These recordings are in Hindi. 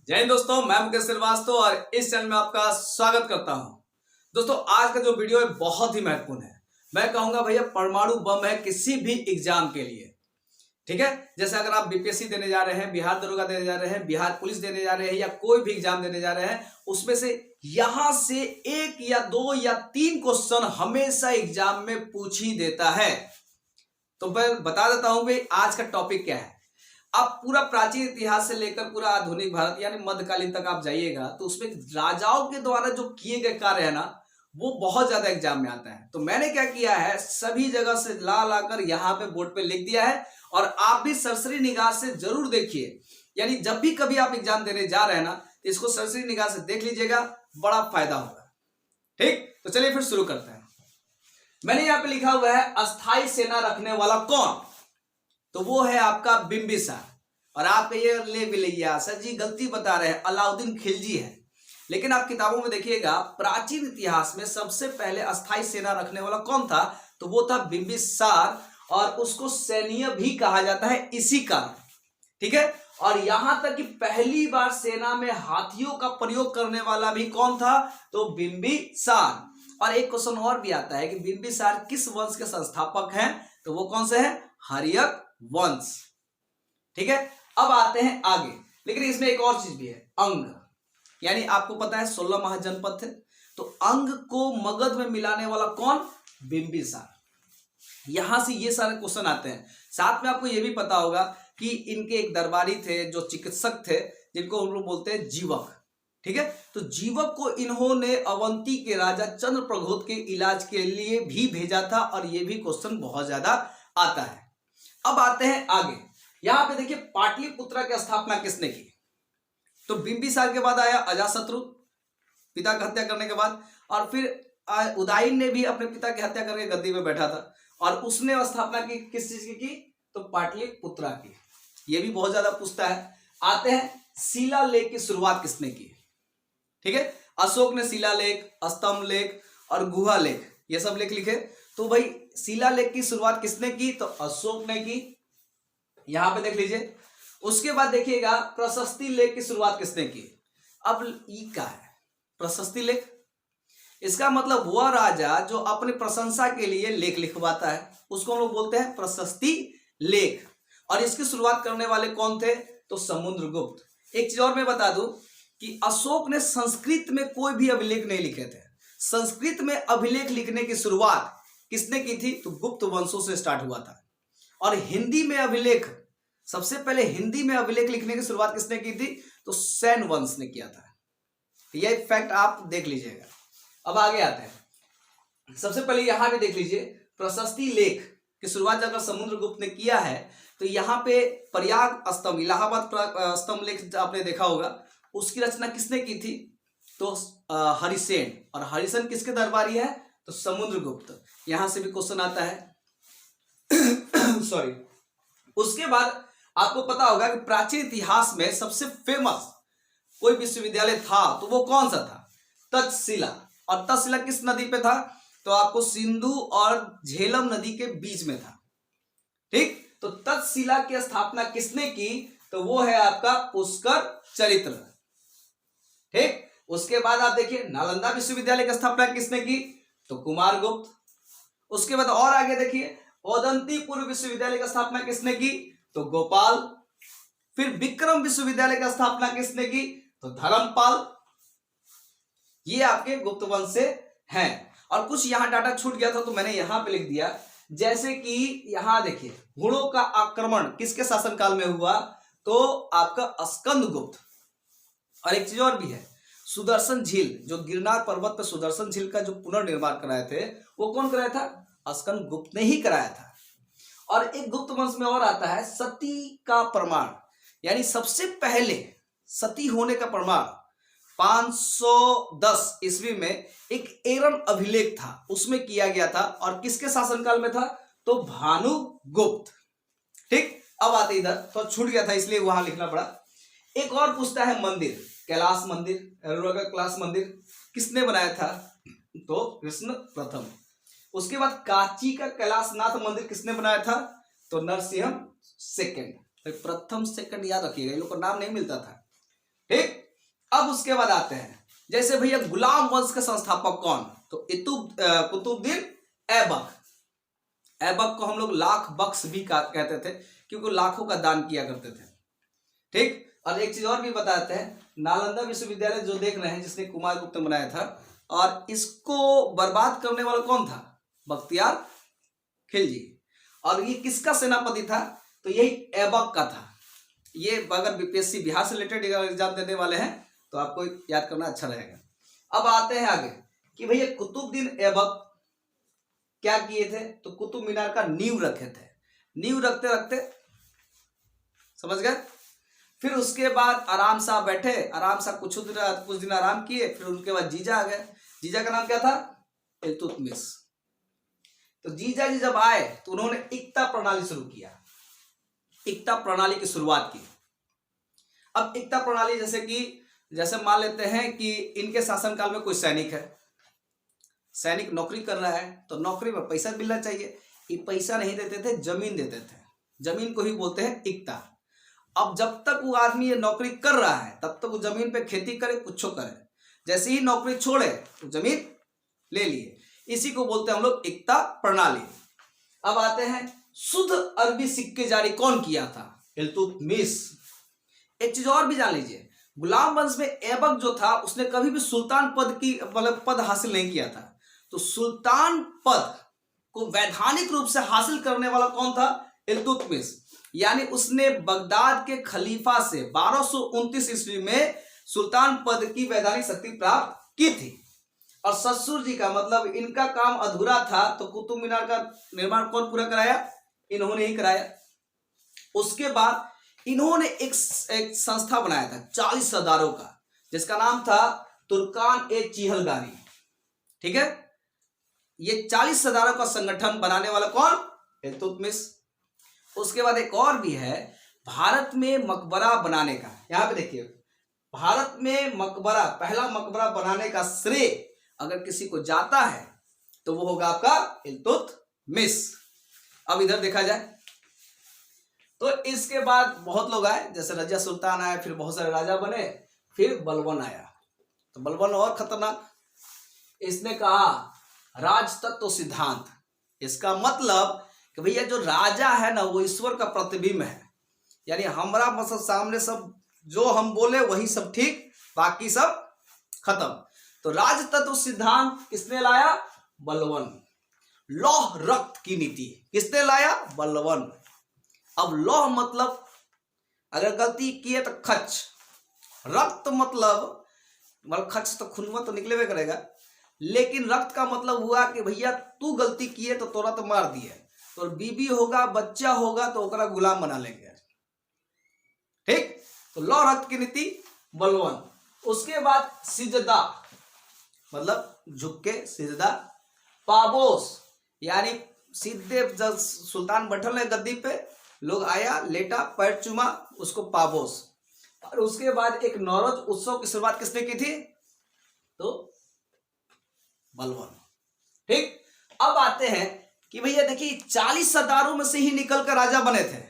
जय हिंद दोस्तों, मैं मुकेश श्रीवास्तव और इस चैनल में आपका स्वागत करता हूं। दोस्तों, आज का जो वीडियो है बहुत ही महत्वपूर्ण है। मैं कहूंगा भैया परमाणु बम है किसी भी एग्जाम के लिए। ठीक है, जैसे अगर आप बीपीएससी देने जा रहे हैं, बिहार दरोगा देने जा रहे हैं, बिहार पुलिस देने जा रहे हैं या कोई भी एग्जाम देने जा रहे हैं, उसमें से यहां से 1 या 2 या 3 क्वेश्चन हमेशा एग्जाम में पूछ ही देता है। तो मैं बता देता हूं भाई आज का टॉपिक क्या है। आप पूरा प्राचीन इतिहास से लेकर पूरा आधुनिक भारत यानी मध्यकालीन तक आप जाइएगा तो उसमें राजाओं के द्वारा जो किए गए कार्य है ना, वो बहुत ज्यादा एग्जाम में आता है। तो मैंने क्या किया है, सभी जगह से ला लाकर यहाँ पे बोर्ड पे लिख दिया है और आप भी सरसरी निगाह से जरूर देखिए। यानी जब भी कभी आप एग्जाम देने जा रहे हैं ना, तो इसको सरसरी निगाह से देख लीजिएगा, बड़ा फायदा होगा। ठीक, तो चलिए फिर शुरू करते हैं। मैंने यहाँ पे लिखा हुआ है अस्थाई सेना रखने वाला कौन, तो वो है आपका बिंबिसार। और आप ये ले भी लिया सर जी गलती बता रहे हैं, अलाउद्दीन खिलजी है। लेकिन आप किताबों में देखिएगा प्राचीन इतिहास में सबसे पहले अस्थाई सेना रखने वाला कौन था, तो वो था बिंबिसार। और उसको सैन्य भी कहा जाता है इसी कारण। ठीक है, और यहां तक कि पहली बार सेना में हाथियों का प्रयोग करने वाला भी कौन था, तो बिंबिसार। और एक क्वेश्चन और भी आता है कि बिंबिसार किस वंश के संस्थापक हैं, तो वो कौन से हैं, हर्यक वंश। ठीक है, अब आते हैं आगे। लेकिन इसमें एक और चीज भी है, अंग। यानी आपको पता है 16 महाजनपद थे, तो अंग को मगध में मिलाने वाला कौन, बिंबिसार। यहां से ये सारे क्वेश्चन आते हैं। साथ में आपको ये भी पता होगा कि इनके एक दरबारी थे जो चिकित्सक थे, जिनको हम लोग बोलते हैं जीवक। ठीक है, तो जीवक को इन्होंने अवंती के राजा चंद्रप्रघोत के इलाज के लिए भी भेजा था और ये भी क्वेश्चन बहुत ज्यादा आता है। अब आते हैं आगे। यहां पे देखिए पाटलिपुत्र की स्थापना किसने की, तो बिंबिसार के बाद आया अजातशत्रु, पिता की हत्या करने के बाद। और फिर उदयन ने भी अपने पिता की हत्या करके गद्दी में बैठा था और उसने स्थापना की किस चीज की, तो पाटलिपुत्र की। ये भी बहुत ज्यादा पूछता है। आते हैं शिलालेख की शुरुआत किसने की। ठीक है, अशोक ने शिलालेख, स्तंभ लेख और गुहा लेख ये सब लेख लिखे। तो भाई शिलालेख की शुरुआत किसने की, तो अशोक ने की। यहां पे देख लीजिए। उसके बाद देखिएगा प्रशस्ति लेख की शुरुआत किसने की। अब ई का है प्रशस्ति लेख, इसका मतलब वह राजा जो अपने प्रशंसा के लिए लेख लिखवाता है उसको हम लोग बोलते हैं प्रशस्ति लेख। और इसकी शुरुआत करने वाले कौन थे, तो समुद्रगुप्त। एक चीज और मैं बता दूं कि अशोक ने संस्कृत में कोई भी अभिलेख नहीं लिखे थे। संस्कृत में अभिलेख लिखने की शुरुआत किसने की थी, तो गुप्त वंशों से स्टार्ट हुआ था। और हिंदी में अभिलेख, सबसे पहले हिंदी में अभिलेख लिखने की शुरुआत किसने की थी, तो सैन वंश ने किया था। यह फैक्ट आप देख लीजिएगा। अब आगे आते हैं। सबसे पहले यहां पे देख लीजिए प्रशस्ति लेख की शुरुआत अगर समुद्रगुप्त ने किया है, तो यहां पे प्रयाग स्तंभ, इलाहाबाद स्तंभ लेख आपने देखा होगा, उसकी रचना किसने की थी, तो हरिसेन। और हरिसेन किसके दरबारी है, तो समुद्रगुप्त। यहां से भी क्वेश्चन आता है सॉरी। उसके बाद आपको पता होगा कि प्राचीन इतिहास में सबसे फेमस कोई विश्वविद्यालय था तो वो कौन सा था, तक्षशिला। और तक्षशिला किस नदी पे था, तो आपको सिंधु और झेलम नदी के बीच में था। ठीक, तो तक्षशिला की स्थापना किसने की, तो वो है आपका पुष्कर चरित्र। ठीक, उसके बाद आप देखिए नालंदा विश्वविद्यालय की स्थापना किसने की, तो कुमारगुप्त। उसके बाद और आगे देखिए औदंतीपुर विश्वविद्यालय की स्थापना किसने की, तो गोपाल। फिर विक्रम विश्वविद्यालय की स्थापना किसने की, तो धर्मपाल। ये आपके गुप्त वंश से हैं। और कुछ यहां डाटा छूट गया था तो मैंने यहां पे लिख दिया, जैसे कि यहां देखिए हुणों का आक्रमण किसके शासनकाल में हुआ, तो आपका स्कंदगुप्त। और एक चीज और भी है, सुदर्शन झील, जो गिरनार पर्वत पर सुदर्शन झील का जो पुनर्निर्माण कराए थे वो कौन कराया था, स्कंदगुप्त ने ही कराया था। और एक गुप्त वंश में और आता है सती का प्रमाण। यानी सबसे पहले सती होने का प्रमाण 510 ईस्वी में एक एरन अभिलेख था, उसमें किया गया था। और किसके शासनकाल में था, तो भानुगुप्त। ठीक, अब आते इधर तो छूट गया था इसलिए वहां लिखना पड़ा। एक और पूछता है मंदिर, कैलाश मंदिर, कैलाश मंदिर किसने बनाया था, तो कृष्ण प्रथम। उसके बाद कांची का कैलाशनाथ मंदिर किसने बनाया था, तो नरसिंह सेकंड। प्रथम सेकंड याद रखिएगा, इन लोग का नाम नहीं मिलता था। ठीक। अब उसके बाद आते हैं, जैसे भैया गुलाम वंश के संस्थापक कौन, तो कुतुबुद्दीन ऐबक। ऐबक को हम लोग लाख बख्श भी कहते थे, क्योंकि लाखों का दान किया करते थे। ठीक। और एक चीज और भी बताते हैं, नालंदा विश्वविद्यालय जो देख रहे हैं, जिसने कुमारगुप्त ने बनाया था, और इसको बर्बाद करने वाला कौन था, बख्तियार खिलजी। और ये किसका सेनापति था, तो यही ऐबक का था। ये अगर बीपीएससी बिहार से रिलेटेड एग्जाम देने वाले हैं तो आपको याद करना अच्छा रहेगा। अब आते हैं आगे कि भैया कुतुबुद्दीन ऐबक क्या किए थे, तो कुतुब मीनार का नींव रखे थे। नींव रखते रखते समझ गए, फिर उसके बाद आराम से बैठे, आराम से कुछ दिन आराम किए, फिर उनके बाद जीजा आ गए। जीजा का नाम क्या था, इल्तुतमिश। तो जीजा जी जब आए तो उन्होंने इक्ता प्रणाली शुरू किया, इक्ता प्रणाली की शुरुआत की। अब इक्ता प्रणाली जैसे मान लेते हैं कि इनके शासनकाल में कोई सैनिक है, सैनिक नौकरी कर रहा है, तो नौकरी में पैसा मिलना चाहिए। ये पैसा नहीं देते थे, जमीन देते थे, जमीन को ही बोलते हैं इक्ता। अब जब तक वो आदमी ये नौकरी कर रहा है तब तक वो जमीन पे खेती करे, कुछ करे, जैसे ही नौकरी छोड़े तो जमीन ले लिए, इसी को बोलते हैं हम लोग इक्ता प्रणाली। अब आते हैं, शुद्ध अरबी सिक्के जारी कौन किया था, इल्तुतमिश। एक चीज और भी जान लीजिए, गुलाम वंश में ऐबक जो था उसने कभी भी सुल्तान पद की मतलब पद हासिल नहीं किया था। तो सुल्तान पद को वैधानिक रूप से हासिल करने वाला कौन था, इल्तुतमिश। यानी उसने बगदाद के खलीफा से 1229 ईस्वी में सुल्तान पद की वैधानिक शक्ति प्राप्त की थी। और ससुर जी का मतलब इनका काम अधूरा था, तो कुतुब मीनार का निर्माण कौन पूरा कराया, इन्होंने ही कराया। उसके बाद इन्होंने एक संस्था बनाया था 40 सरदारों का, जिसका नाम था तुर्कान-ए-चिहलगानी। ठीक है, ये 40 सरदारों का संगठन बनाने वाला कौन, इल्तुतमिश। उसके बाद एक और भी है, भारत में मकबरा बनाने का। यहां पे देखिए, भारत में मकबरा, पहला मकबरा बनाने का श्रेय अगर किसी को जाता है तो वो होगा आपका इल्तुतमिश। अब इधर देखा जाए तो इसके बाद बहुत लोग आए, जैसे रजिया सुल्तान आए, फिर बहुत सारे राजा बने, फिर बलबन आया। तो बलबन और खतरनाक, इसने कहा राजतत्व सिद्धांत। इसका मतलब कि भैया जो राजा है ना वो ईश्वर का प्रतिबिंब है, यानी हमारा मतलब सामने सब जो हम बोले वही सब ठीक, बाकी सब खत्म। तो राजतत्व सिद्धांत किसने लाया, बलबन। लौह रक्त की नीति किसने लाया, बलबन। अब लौह मतलब अगर गलती किए तो खच, रक्त मतलब खच तो खूनवा तो निकले करेगा, लेकिन रक्त का मतलब हुआ कि भैया तू गलती किए तो तोरा तो मार दिए, तो बीबी होगा, बच्चा होगा तो ओकरा गुलाम बना लेंगे। ठीक, तो लौह रक्त की नीति बलबन। उसके बाद सिजदा मतलब झुक के सिजदा, पाबोस यानी सीधे जब सुल्तान बैठल है गद्दी पे, लोग आया, लेटा, पैर चुमा, उसको पाबोस। और उसके बाद एक नौरोज उत्सव की शुरुआत किसने की थी, तो बलबन। ठीक, अब आते हैं कि भैया देखिए 40 सरदारों में से ही निकल कर राजा बने थे,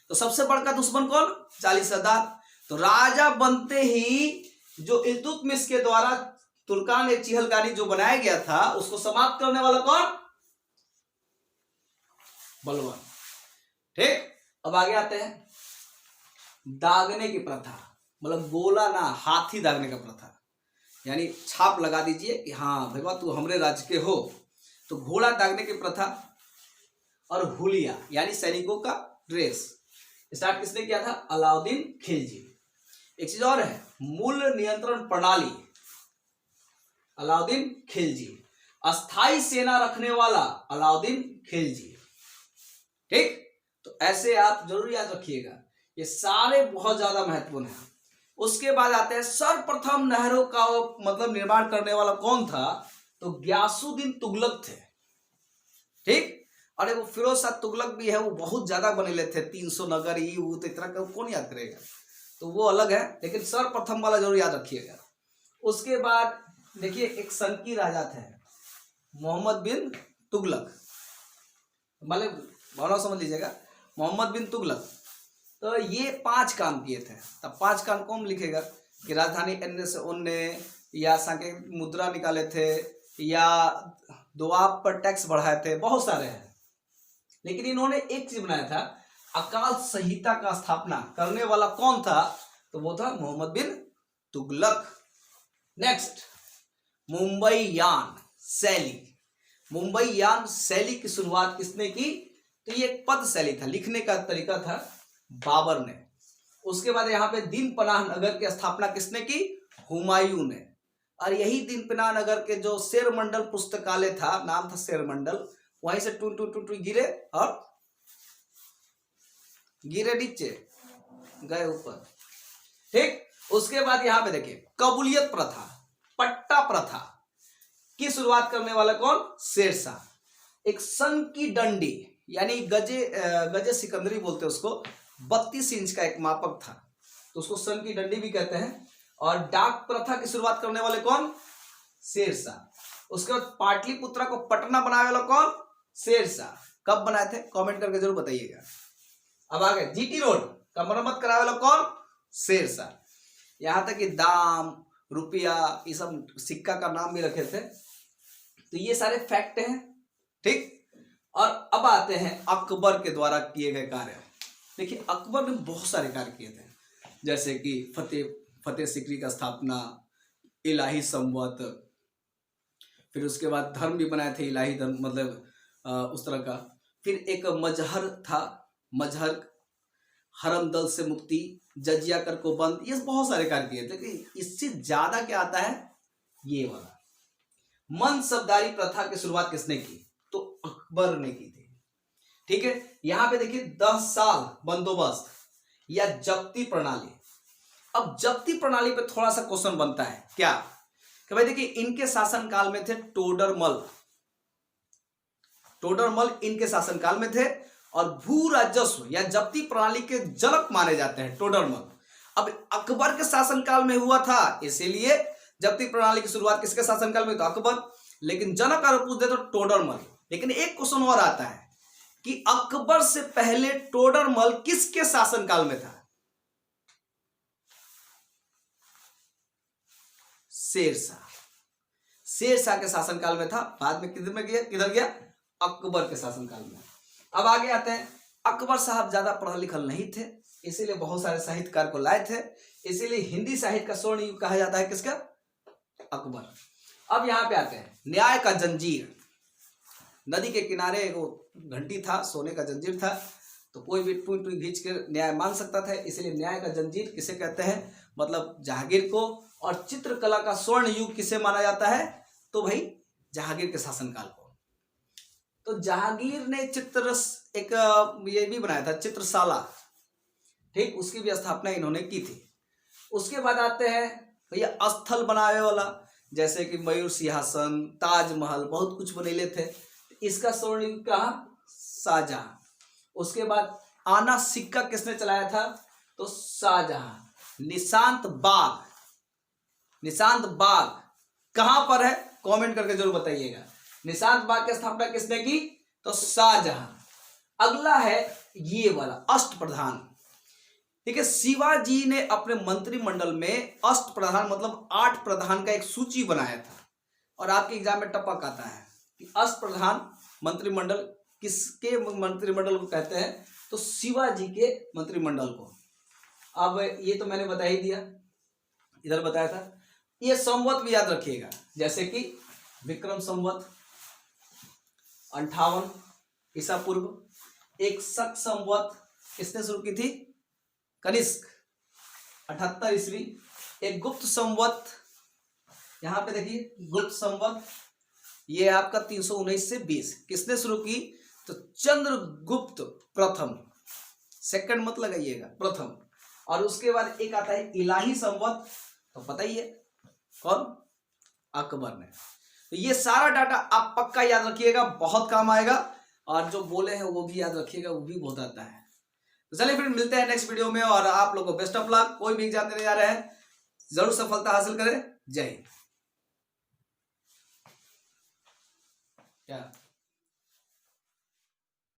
तो सबसे बड़का दुश्मन कौन, 40 सरदार। तो राजा बनते ही जो इल्तुतमिश के द्वारा तुर्कान-ए-चिहलगानी जो बनाया गया था उसको समाप्त करने वाला कौन, बलबन। ठीक, अब आगे आते हैं, दागने की प्रथा, मतलब गोला ना, हाथी दागने का प्रथा, यानी छाप लगा दीजिए कि हाँ भैया तू हमरे राज्य के हो, तो घोड़ा दागने की प्रथा। और हुलिया यानी सैनिकों का ड्रेस स्टार्ट किसने किया था, अलाउद्दीन खिलजी। एक चीज और है, मूल्य नियंत्रण प्रणाली, अलाउद्दीन खिलजी। अस्थाई सेना रखने वाला, अलाउद्दीन खिलजी। ठीक, तो ऐसे आप जरूर याद रखिएगा, ये सारे बहुत ज्यादा महत्वपूर्ण हैं। उसके बाद आते हैं, सर्वप्रथम नहरों का मतलब निर्माण करने वाला कौन था, तो गयासुद्दीन तुगलक थे। ठीक, और वो फिरोज शाह तुगलक भी है, वो बहुत ज्यादा बने थे, 300 नगर, ये वो, तो इतना कौन याद करेगा, तो वो अलग है, लेकिन सर्वप्रथम वाला जरूर याद रखिएगा। उसके बाद देखिए एक संकी राजा थे, मोहम्मद बिन तुगलक, मतलब भावना समझ लीजिएगा, मोहम्मद बिन तुगलक। तो ये 5 काम किए थे। तब 5 काम कौन लिखेगा कि राजधानी अन्य से उनने, या सांकेतिक मुद्रा निकाले थे, या दोआब पर टैक्स बढ़ाए थे, बहुत सारे हैं। लेकिन इन्होंने एक चीज बनाया था, अकाल संहिता का स्थापना करने वाला कौन था? तो वो था मोहम्मद बिन तुगलक। नेक्स्ट, मुंबई यान शैली। मुंबई यान शैली की शुरुआत किसने की? तो ये एक पद शैली था, लिखने का तरीका था बाबर ने। उसके बाद यहाँ पे दीन पनाह नगर की स्थापना किसने की? हुमायूं ने। और यही दीन पनाह नगर के जो शेर मंडल पुस्तकालय था, नाम था शेर मंडल, वहीं से टू टू टू टू गिरे और गिरे नीचे, गए ऊपर। ठीक, उसके बाद यहाँ पे देखिए कबूलियत प्रथा, पट्टा प्रथा की शुरुआत करने वाला कौन? शेरशाह। एक सन की डंडी यानी गजे सिकंदरी बोलते हैं उसको, 32 इंच का एक मापक था, तो उसको सन की डंडी भी कहते हैं। और डाक प्रथा की शुरुआत करने वाले कौन? शेरशाह। उसके बाद पाटलिपुत्रा को पटना बनाने वाला कौन? शेरशाह। कब बनाए थे? कमेंट करके जरूर बताइएगा। अब आगे जीटी रोड का मरम्मत कराने वाला कौन? शेरशाह। यहां तक कि दाम, रुपया, ये सब सिक्का का नाम भी रखे थे। तो ये सारे फैक्ट हैं। ठीक, और अब आते हैं अकबर के द्वारा किए गए कार्य। देखिए अकबर ने बहुत सारे कार्य किए थे, जैसे कि फतेह सिकरी का स्थापना, इलाही संवत, फिर उसके बाद धर्म भी बनाए थे, इलाही धर्म मतलब उस तरह का। फिर एक मजहर था, मजहर, हरम दल से मुक्ति, जजिया कर को बंद, ये बहुत सारे कार्य किए थे। लेकिन इससे ज्यादा क्या आता है? ये वाला मनसबदारी प्रथा की शुरुआत किसने की? तो अकबर ने की थी। ठीक है, यहां पे देखिए 10 साल बंदोबस्त या जब्ती प्रणाली। अब जब्ती प्रणाली पे थोड़ा सा क्वेश्चन बनता है, क्या कि भाई देखिए इनके शासनकाल में थे टोडरमल इनके शासनकाल में थे, और भू राजस्व या जब्ती प्रणाली के जनक माने जाते हैं टोडरमल। अब अकबर के शासनकाल में हुआ था, इसीलिए जब्ती प्रणाली की शुरुआत किसके शासनकाल में? तो अकबर। लेकिन जनक अगर पूछ दे तो टोडरमल। लेकिन एक क्वेश्चन और आता है कि अकबर से पहले टोडरमल किसके शासनकाल में था? शेरशाह के शासनकाल में था। बाद में किधर गया? अकबर के शासनकाल में। अब आगे आते हैं, अकबर साहब ज्यादा पढ़े लिखल नहीं थे, इसीलिए बहुत सारे साहित्यकार को लाए थे, इसीलिए हिंदी साहित्य का स्वर्ण युग कहा जाता है किसका? अकबर। अब यहां पे आते हैं न्याय का जंजीर। नदी के किनारे एक घंटी था, सोने का जंजीर था, तो कोई भी टूई टूई खींच कर न्याय मांग सकता था, इसलिए न्याय का जंजीर किसे कहते हैं? मतलब जहांगीर को। और चित्रकला का स्वर्ण युग किसे माना जाता है? तो भाई जहांगीर के शासनकाल को। तो जहांगीर ने एक ये भी बनाया था, चित्रशाला। ठीक, उसकी भी स्थापना इन्होंने की थी। उसके बाद आते हैं भैया स्थल बनावे वाला, जैसे कि मयूर सिंहासन, ताजमहल, बहुत कुछ बनेले थे। इसका स्वर्ण युग कहा? शाहजहां। उसके बाद आना सिक्का किसने चलाया था? तो शाहजहां। निशांत बाग कहां पर है? कमेंट करके जरूर बताइएगा। निशांत बाग की स्थापना किसने की? तो शाहजहां। अगला है ये वाला अष्टप्रधान। ठीक है, शिवाजी ने अपने मंत्रिमंडल में अष्टप्रधान मतलब 8 प्रधान का एक सूची बनाया था, और आपके एग्जाम में टपक आता है कि अष्टप्रधान मंत्रिमंडल किसके मंत्रिमंडल को कहते हैं? तो शिवाजी के मंत्रिमंडल को। अब ये तो मैंने बता ही दिया, इधर बताया था। ये संवत भी याद रखिएगा, जैसे कि विक्रम संवत 58 ईसा पूर्व। एक शक संवत किसने शुरू की थी? कनिष्क 78 ईस्वी। एक गुप्त संवत, यहां पे देखिए गुप्त संवत, ये आपका 319 से 20 किसने शुरू की? तो चंद्रगुप्त प्रथम। सेकंड मत लगाइएगा, प्रथम। और उसके बाद एक आता है इलाही संवत, तो पता ही है कौन? अकबर ने। तो ये सारा डाटा आप पक्का याद रखिएगा, बहुत काम आएगा, और जो बोले हैं वो भी याद रखिएगा, वो भी बहुत आता है। तो चलिए फिर मिलते हैं नेक्स्ट वीडियो में, और आप लोगों को बेस्ट ऑफ लक। कोई भी एग्जाम देने जा रहे हैं जरूर सफलता हासिल करें। जय हिंद। क्या